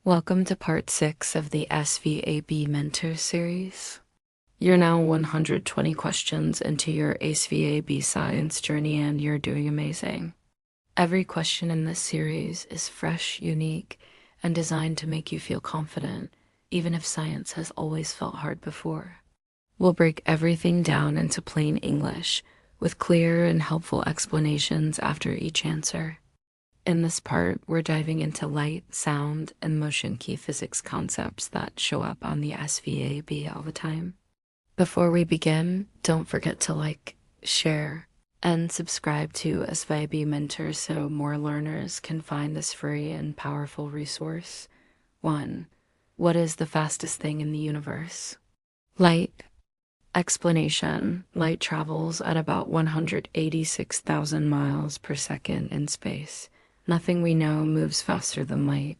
Welcome to part 6 of the ASVAB Mentor series. You're now 120 questions into your ASVAB science journey and you're doing amazing. Every question in this series is fresh, unique, and designed to make you feel confident, even if science has always felt hard before. We'll break everything down into plain English with clear and helpful explanations after each answer. In this part, we're diving into light, sound, and motion key physics concepts that show up on the SVAB all the time. Before we begin, don't forget to like, share, and subscribe to ASVAB Mentor so more learners can find this free and powerful resource. 1. What is the fastest thing in the universe? Light. Explanation. Light travels at about 186,000 miles per second in space. Nothing we know moves faster than light.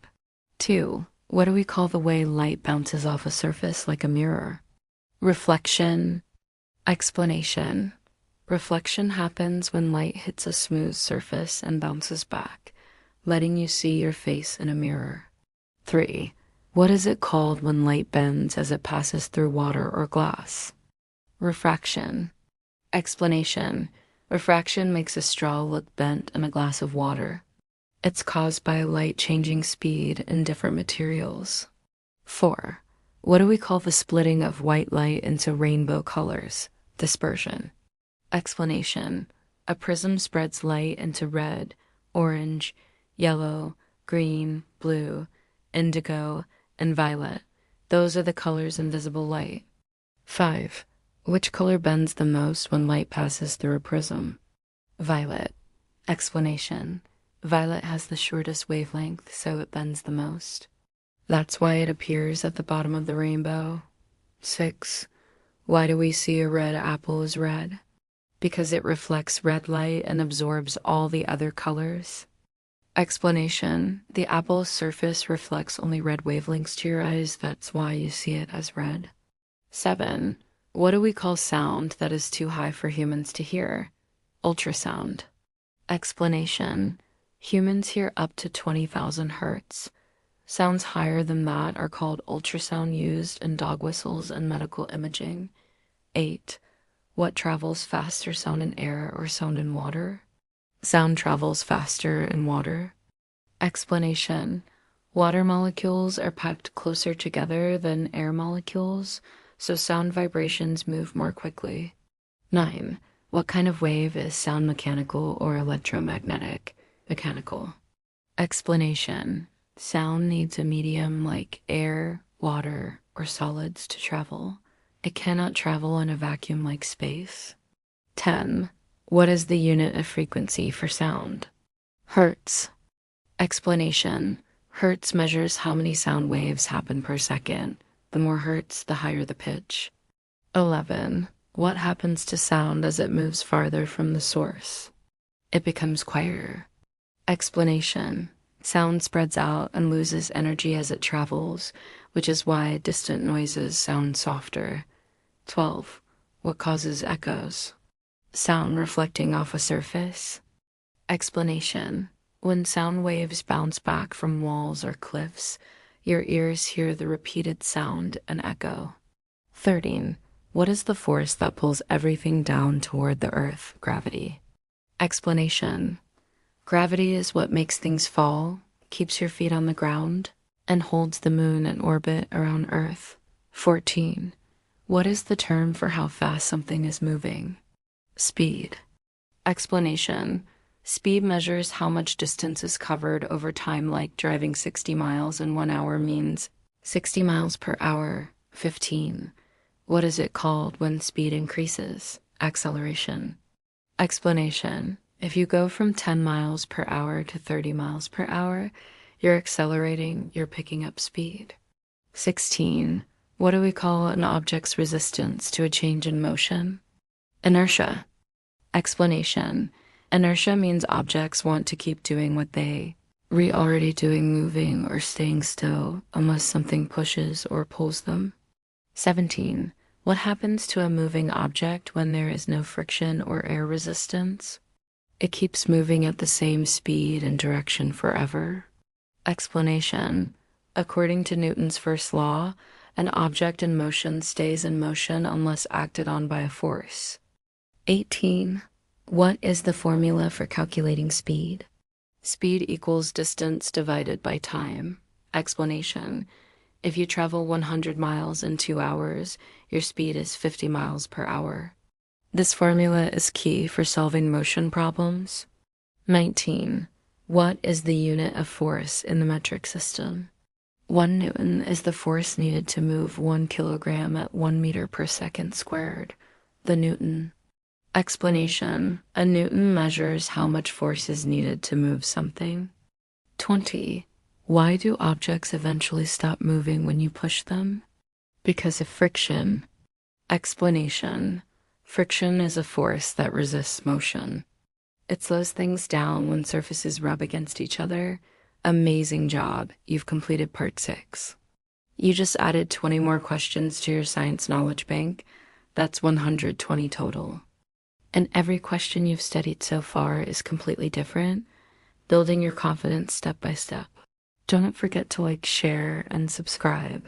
2. What do we call the way light bounces off a surface like a mirror? Reflection. Explanation. Reflection happens when light hits a smooth surface and bounces back, letting you see your face in a mirror. 3. What is it called when light bends as it passes through water or glass? Refraction. Explanation. Refraction makes a straw look bent in a glass of water. It's caused by light changing speed in different materials. 4. What do we call the splitting of white light into rainbow colors? Dispersion. Explanation. A prism spreads light into red, orange, yellow, green, blue, indigo, and violet. Those are the colors in visible light. 5. Which color bends the most when light passes through a prism? Violet. Explanation. Violet has the shortest wavelength, so it bends the most. That's why it appears at the bottom of the rainbow. 6. Why do we see a red apple as red? Because it reflects red light and absorbs all the other colors. Explanation. The apple's surface reflects only red wavelengths to your eyes, that's why you see it as red. 7. What do we call sound that is too high for humans to hear? Ultrasound. Explanation. Humans hear up to 20,000 hertz. Sounds higher than that are called ultrasound used in dog whistles and medical imaging. 8. What travels faster, sound in air or sound in water? Sound travels faster in water. Explanation. Water molecules are packed closer together than air molecules, so sound vibrations move more quickly. 9. What kind of wave is sound, mechanical or electromagnetic? Mechanical. Explanation. Sound needs a medium like air, water, or solids to travel. It cannot travel in a vacuum like space. 10. What is the unit of frequency for sound? Hertz. Explanation. Hertz measures how many sound waves happen per second. The more hertz, the higher the pitch. 11. What happens to sound as it moves farther from the source? It becomes quieter. Explanation. Sound spreads out and loses energy as it travels, which is why distant noises sound softer. 12. What causes echoes? Sound reflecting off a surface. Explanation. When sound waves bounce back from walls or cliffs, your ears hear the repeated sound and echo. 13. What is the force that pulls everything down toward the earth? Gravity. Explanation. Gravity is what makes things fall, keeps your feet on the ground, and holds the moon in orbit around Earth. 14. What is the term for how fast something is moving? Speed. Explanation. Speed measures how much distance is covered over time, like driving 60 miles in 1 hour means 60 miles per hour. 15. What is it called when speed increases? Acceleration. Explanation. If you go from 10 miles per hour to 30 miles per hour, you're accelerating, you're picking up speed. 16. What do we call an object's resistance to a change in motion? Inertia. Explanation. Inertia means objects want to keep doing what they already doing, moving or staying still, unless something pushes or pulls them. 17. What happens to a moving object when there is no friction or air resistance? It keeps moving at the same speed and direction forever. Explanation. According to Newton's first law, an object in motion stays in motion unless acted on by a force. 18. What is the formula for calculating speed? Speed equals distance divided by time. Explanation. If you travel 100 miles in 2 hours, your speed is 50 miles per hour. This formula is key for solving motion problems. 19. What is the unit of force in the metric system? 1 Newton is the force needed to move 1 kilogram at 1 meter per second squared. The Newton. Explanation. A Newton measures how much force is needed to move something. 20. Why do objects eventually stop moving when you push them? Because of friction. Explanation. Friction is a force that resists motion. It slows things down when surfaces rub against each other. Amazing job. You've completed part 6. You just added 20 more questions to your science knowledge bank. That's 120 total. And every question you've studied so far is completely different, building your confidence step by step. Don't forget to like, share, and subscribe.